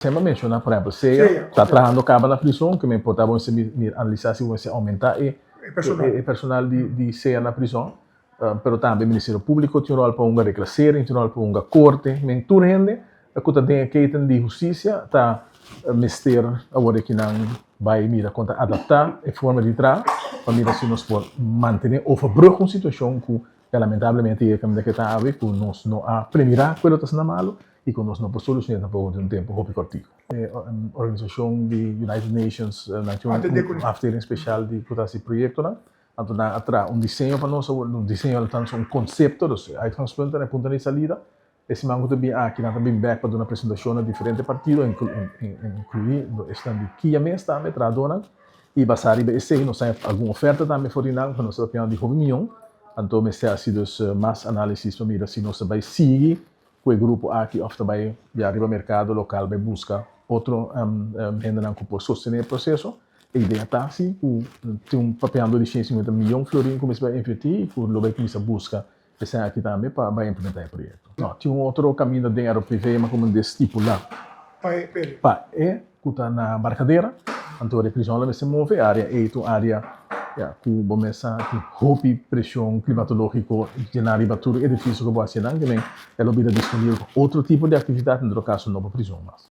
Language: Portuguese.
Sempre mencionar, por exemplo, você está trabalhando acaba na prisão, que me importava você me analisar se você aumentar o personal de ceia na prisão, pero também o Ministério Público tem um rol para uma reclassering, tem um rol para uma corte, mas tudo rende, a coisa tem que de justiça, está mister agora que não vai mira conta adaptar a forma de trabalho, para mira se nós por manter ou verbruiken uma situação que lamentavelmente é que está a ver, que nós não a primeira coisa está sendo malo, e que nós não podemos solucionar por um tempo muito curto. A organização de United Nations uma afdeling especial de esse projeto, então na desenho para nós, desenho tanto conceito, uitgangspunten en punten de salida. Esse mango também aqui nós também back para uma apresentação a diferentes partidos, incluir estão de que a mesa também tradona e basar e esse nós temos alguma oferta também for inang para nós opinião de opinião, então me se ha sido mais análise para mira se nós vai seguir com o grupo aqui of também de arriba mercado local vai buscar outro renda não que sostener o processo. A ideia está assim, tem papel de 150 milhões de florins como se vai investir, que o vai começar a buscar esse aqui também para implementar o projeto. Não, tem outro caminho de dinheiro privado, mas como desse tipo lá. Para que está na barcadeira, então a prisão vai se move, a área é uma área que começa a roupa pressão climatológica de na riba tudo é difícil que você não também é disponível outro tipo de atividade no caso não para prisão mais.